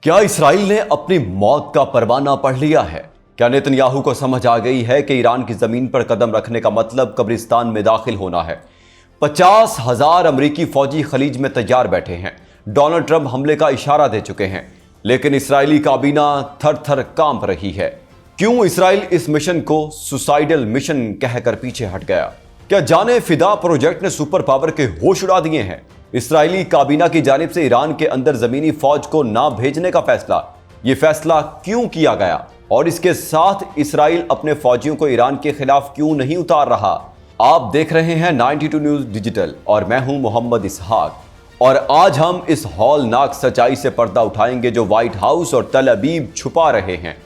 क्या इसराइल ने अपनी मौत का परवाना पढ़ लिया है? क्या नेतन्याहू को समझ आ गई है कि ईरान की जमीन पर कदम रखने का मतलब कब्रिस्तान में दाखिल होना है? 50,000 अमरीकी फौजी खलीज में तैयार बैठे हैं। डोनाल्ड ट्रंप हमले का इशारा दे चुके हैं, लेकिन इसराइली काबीना थर थर कांप रही है। क्यों इसराइल इस मिशन को सुसाइडल मिशन कहकर पीछे हट गया? क्या जाने फिदा प्रोजेक्ट ने सुपर पावर के होश उड़ा दिए हैं? इसराइली काबीना की जानिब से ईरान के अंदर जमीनी फौज को ना भेजने का फैसला, ये फैसला क्यों किया गया? और इसके साथ इसराइल अपने फौजियों को ईरान के खिलाफ क्यों नहीं उतार रहा? आप देख रहे हैं 92 न्यूज़ डिजिटल और मैं हूं मोहम्मद इसहाक। और आज हम इस हौलनाक सच्चाई से पर्दा उठाएंगे जो व्हाइट हाउस और तल अबीब छुपा रहे हैं।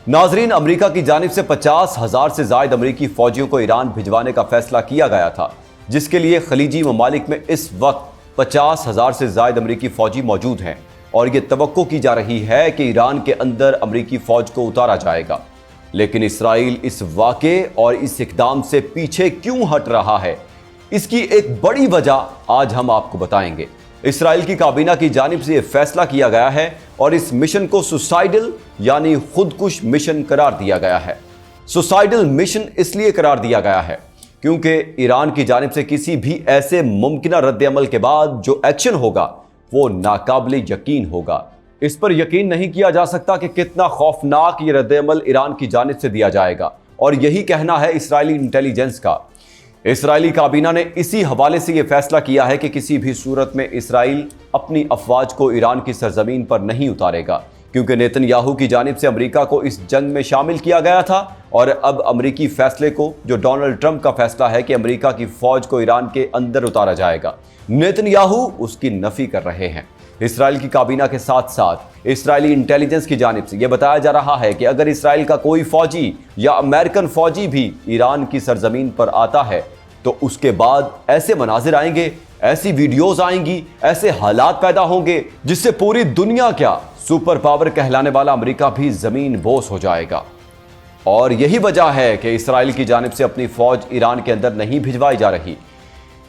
नाजरीन, अमेरिका की जानिब से 50,000 से ज्यादा अमरीकी फौजियों को ईरान भिजवाने का फैसला किया गया था, जिसके लिए खलीजी ममालिक में इस वक्त 50,000 से ज्यादा अमरीकी फौजी मौजूद हैं और ये तवक्को की जा रही है कि ईरान के अंदर अमरीकी फौज को उतारा जाएगा। लेकिन इसराइल इस वाक़े और इस इक़दाम से पीछे क्यों हट रहा है? इसकी एक बड़ी वजह आज हम आपको बताएंगे। इसराइल की काबीना की जानिब से यह फैसला किया गया है और इस मिशन को सुसाइडल यानी खुदकुश मिशन करार दिया गया है। सुसाइडल मिशन इसलिए करार दिया गया है क्योंकि ईरान की जानिब से किसी भी ऐसे मुमकिन रद्द-ए-अमल के बाद जो एक्शन होगा वो नाकाबिले यकीन होगा। इस पर यकीन नहीं किया जा सकता कि कितना खौफनाक ये रद्द-ए-अमल ईरान की जानिब से दिया जाएगा, और यही कहना है इसराइली इंटेलिजेंस का। इसराइली काबीना ने इसी हवाले से यह फैसला किया है कि किसी भी सूरत में इसराइल अपनी अफवाज को ईरान की सरजमीन पर नहीं उतारेगा, क्योंकि नेतन्याहू की जानिब से अमेरिका को इस जंग में शामिल किया गया था और अब अमेरिकी फैसले को, जो डोनाल्ड ट्रंप का फैसला है कि अमेरिका की फौज को ईरान के अंदर उतारा जाएगा, नेतन्याहू उसकी नफी कर रहे हैं। इसराइल की काबीना के साथ साथ इसराइली इंटेलिजेंस की जानिब से यह बताया जा रहा है कि अगर इसराइल का कोई फौजी या अमेरिकन फौजी भी ईरान की सरजमीन पर आता है तो उसके बाद ऐसे मनाजिर आएंगे, ऐसी वीडियोस आएंगी, ऐसे हालात पैदा होंगे जिससे पूरी दुनिया क्या, सुपर पावर कहलाने वाला अमेरिका भी जमीन बोस हो जाएगा। और यही वजह है कि इसराइल की जानिब से अपनी फौज ईरान के अंदर नहीं भिजवाई जा रही।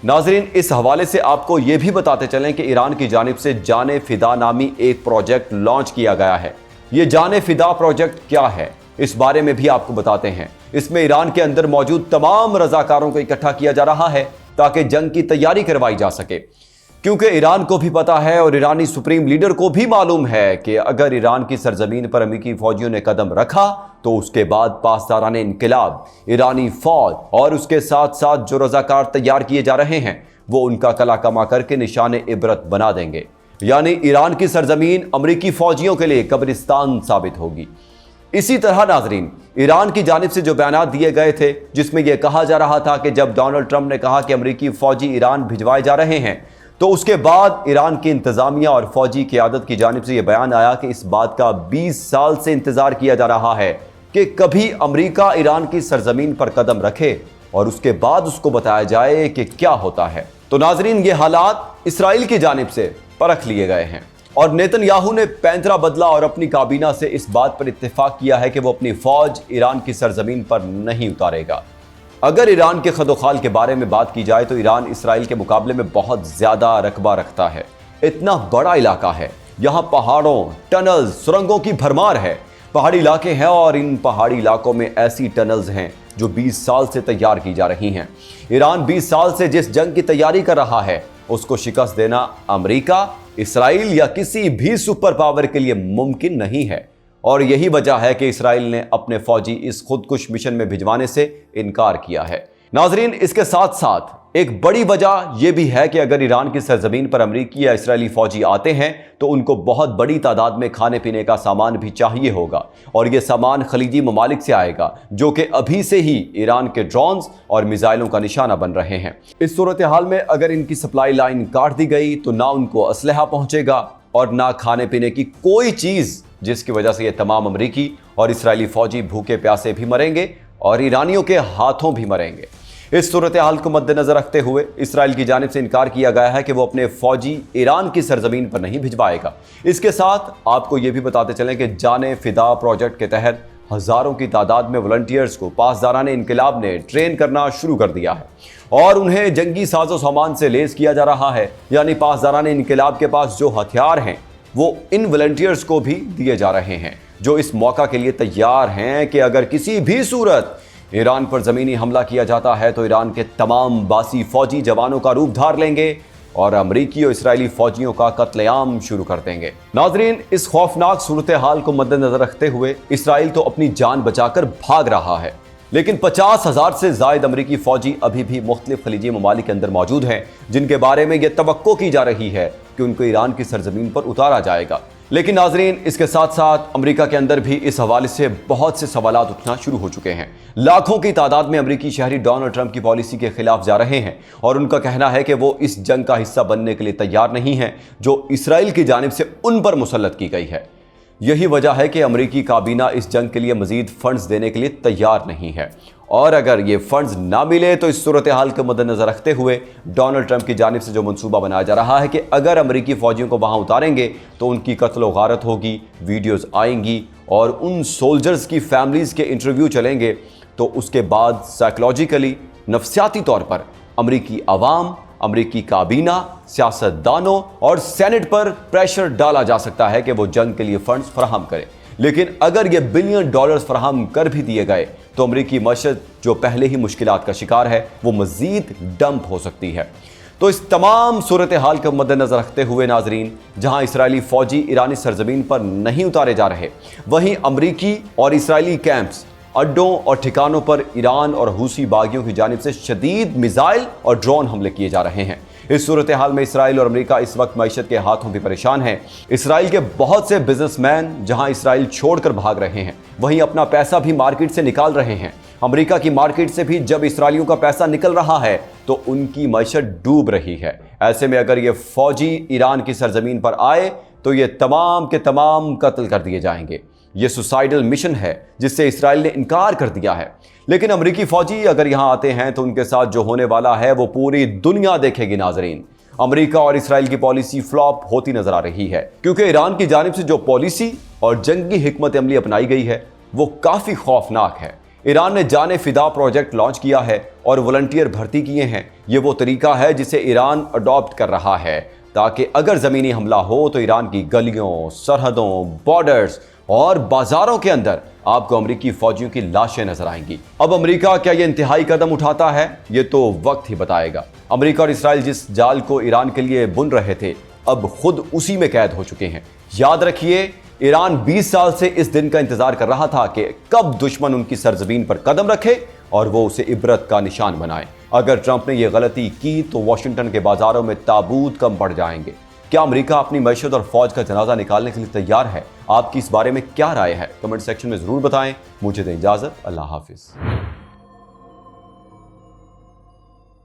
नाजरीन, इस हवाले से आपको यह भी बताते चलें कि ईरान की जानिब से जाने फिदा नामी एक प्रोजेक्ट लॉन्च किया गया है। ये जाने फिदा प्रोजेक्ट क्या है, इस बारे में भी आपको बताते हैं। इसमें ईरान के अंदर मौजूद तमाम रजाकारों को इकट्ठा किया जा रहा है ताकि जंग की तैयारी करवाई जा सके, क्योंकि ईरान को भी पता है और ईरानी सुप्रीम लीडर को भी मालूम है कि अगर ईरान की सरजमीन पर अमेरिकी फौजियों ने कदम रखा तो उसके बाद पासदाराने इनकलाब, ईरानी फौज और उसके साथ साथ जो रजाकार तैयार किए जा रहे हैं वो उनका कला कमा करके निशान इबरत बना देंगे। यानी ईरान की सरजमीन अमेरिकी फौजियों के लिए कब्रिस्तान साबित होगी। इसी तरह नाजरीन, ईरान की जानिब से जो बयान दिए गए थे जिसमें यह कहा जा रहा था कि जब डोनाल्ड ट्रंप ने कहा कि अमेरिकी फौजी ईरान भिजवाए जा रहे हैं, तो उसके बाद ईरान की इंतजामिया और फौजी क़यादत की जानिब से यह बयान आया कि इस बात का 20 साल से इंतजार किया जा रहा है कि कभी अमेरिका ईरान की सरजमीन पर कदम रखे और उसके बाद उसको बताया जाए कि क्या होता है। तो नाजरीन, ये हालात इसराइल की जानिब से परख लिए गए हैं और नेतन्याहू ने पैंतरा बदला और अपनी काबीना से इस बात पर इत्तेफाक किया है कि वो अपनी फौज ईरान की सरजमीन पर नहीं उतारेगा। अगर ईरान के खदोखाल के बारे में बात की जाए तो ईरान इसराइल के मुकाबले में बहुत ज्यादा रकबा रखता है। इतना बड़ा इलाका है, यहाँ पहाड़ों, टनल्स, सुरंगों की भरमार है। पहाड़ी इलाके हैं और इन पहाड़ी इलाकों में ऐसी टनल्स हैं जो 20 साल से तैयार की जा रही हैं। ईरान 20 साल से जिस जंग की तैयारी कर रहा है उसको शिकस्त देना अमेरिका, इसराइल या किसी भी सुपर पावर के लिए मुमकिन नहीं है। और यही वजह है कि इसराइल ने अपने फौजी इस खुदकुश मिशन में भिजवाने से इनकार किया है। नाजरीन, इसके साथ साथ एक बड़ी वजह यह भी है कि अगर ईरान की सरजमीन पर अमेरिकी या इसराइली फौजी आते हैं तो उनको बहुत बड़ी तादाद में खाने पीने का सामान भी चाहिए होगा, और यह सामान खलीजी ममालिक से आएगा जो कि अभी से ही ईरान के ड्रोन्स और मिसाइलों का निशाना बन रहे हैं। इस सूरत हाल में अगर इनकी सप्लाई लाइन काट दी गई तो ना उनको असलहा पहुंचेगा और ना खाने पीने की कोई चीज, जिसकी वजह से ये तमाम अमेरिकी और इसराइली फौजी भूखे प्यासे भी मरेंगे और ईरानियों के हाथों भी मरेंगे। इस सूरत हाल को मद्देनजर रखते हुए इसराइल की जानिब से इनकार किया गया है कि वो अपने फौजी ईरान की सरजमीन पर नहीं भिजवाएगा। इसके साथ आपको ये भी बताते चलें कि जाने फिदा प्रोजेक्ट के तहत हजारों की तादाद में वॉलंटियर्स को पासदाराने इनकलाब ने ट्रेन करना शुरू कर दिया है और उन्हें जंगी साजो सामान से लेस किया जा रहा है। यानी पासदाराने इनकलाब के पास जो हथियार हैं वो इन वॉलंटियर्स को भी दिए जा रहे हैं जो इस मौका के लिए तैयार हैं कि अगर किसी भी सूरत ईरान पर ज़मीनी हमला किया जाता है तो ईरान के तमाम बासी फौजी जवानों का रूप धार लेंगे और अमरीकी और इस्राएली फौजियों का कत्लेआम शुरू कर देंगे। नाजरीन, इस खौफनाक सूरत हाल को मद्देनजर रखते हुए इसराइल तो अपनी जान बचाकर भाग रहा है, लेकिन 50,000 से जायद अमरीकी फौजी अभी भी मुख्तलिफ खलीजी ममालिक के अंदर मौजूद हैं, जिनके बारे में यह तवक्को की जा रही है कि उनको ईरान की सरजमीन पर उतारा जाएगा। लेकिन नाजरीन, इसके साथ साथ अमेरिका के अंदर भी इस हवाले से बहुत से सवालात उठना शुरू हो चुके हैं। लाखों की तादाद में अमेरिकी शहरी डोनाल्ड ट्रंप की पॉलिसी के खिलाफ जा रहे हैं और उनका कहना है कि वो इस जंग का हिस्सा बनने के लिए तैयार नहीं है जो इसराइल की जानिब से उन पर मुसल्लत की गई है। यही वजह है कि अमेरिकी काबीना इस जंग के लिए मजीद फंड्स देने के लिए तैयार नहीं है, और अगर ये फंड्स ना मिले तो इस सूरत हाल के मद्देनजर रखते हुए डोनाल्ड ट्रंप की जानिब से जो मंसूबा बनाया जा रहा है कि अगर अमेरिकी फौजियों को वहाँ उतारेंगे तो उनकी कत्ल गारत होगी, वीडियोज़ आएंगी और उन सोल्जर्स की फैमिलीज़ के इंटरव्यू चलेंगे, तो उसके बाद साइकोलॉजिकली नफसियाती तौर पर अमेरिकी अवाम, अमेरिकी काबीना, सियासतदानों और सेनेट पर प्रेशर डाला जा सकता है कि वो जंग के लिए फंड्स फराहम करें। लेकिन अगर ये बिलियन डॉलर्स फराहम कर भी दिए गए तो अमेरिकी मशहद जो पहले ही मुश्किलात का शिकार है वो मजीद डंप हो सकती है। तो इस तमाम सूरत हाल के मद्देनजर रखते हुए नाजरीन, जहां इसराइली फौजी ईरानी सरजमीन पर नहीं उतारे जा रहे, वहीं अमरीकी और इसराइली कैंप्स, अड्डों और ठिकानों पर ईरान और हूसी बागियों की जानिब से शदीद मिसाइल और ड्रोन हमले किए जा रहे हैं। इस सूरत हाल में इसराइल और अमेरिका इस वक्त मईशत के हाथों भी परेशान हैं। इसराइल के बहुत से बिजनेसमैन जहां इसराइल छोड़कर भाग रहे हैं, वहीं अपना पैसा भी मार्केट से निकाल रहे हैं। अमेरिका की मार्केट से भी जब इसराइलियों का पैसा निकल रहा है तो उनकी मईशत डूब रही है। ऐसे में अगर ये फौजी ईरान की सरजमीन पर आए तो ये तमाम के तमाम कत्ल कर दिए जाएंगे। ये सुसाइडल मिशन है जिससे इसराइल ने इनकार कर दिया है। लेकिन अमेरिकी फौजी अगर यहां आते हैं तो उनके साथ जो होने वाला है वो पूरी दुनिया देखेगी। नाजरीन, अमेरिका और इसराइल की पॉलिसी फ्लॉप होती नजर आ रही है, क्योंकि ईरान की जानिब से जो पॉलिसी और जंगी हिकमत अमली अपनाई गई है वो काफी खौफनाक है। ईरान ने जाने फिदा प्रोजेक्ट लॉन्च किया है और वॉलंटियर भर्ती किए हैं। ये वो तरीका है जिसे ईरान अडॉप्ट कर रहा है ताकि अगर ज़मीनी हमला हो तो ईरान की गलियों, सरहदों, बॉर्डर्स और बाजारों के अंदर आपको अमेरिकी फौजियों की लाशें नजर आएंगी। अब अमेरिका क्या ये इंतहाई कदम उठाता है, ये तो वक्त ही बताएगा। अमेरिका और इसराइल जिस जाल को ईरान के लिए बुन रहे थे, अब खुद उसी में कैद हो चुके हैं। याद रखिए, ईरान 20 साल से इस दिन का इंतजार कर रहा था कि कब दुश्मन उनकी सरजमीन पर कदम रखे और वो उसे इबरत का निशान बनाए। अगर ट्रंप ने यह गलती की तो वॉशिंगटन के बाजारों में ताबूत कम पड़ जाएंगे। क्या अमेरिका अपनी मईशत और फौज का जनाजा निकालने के लिए तैयार है? आपकी इस बारे में क्या राय है? कमेंट सेक्शन में जरूर बताएं। मुझे दें इजाजत। अल्लाह हाफिज।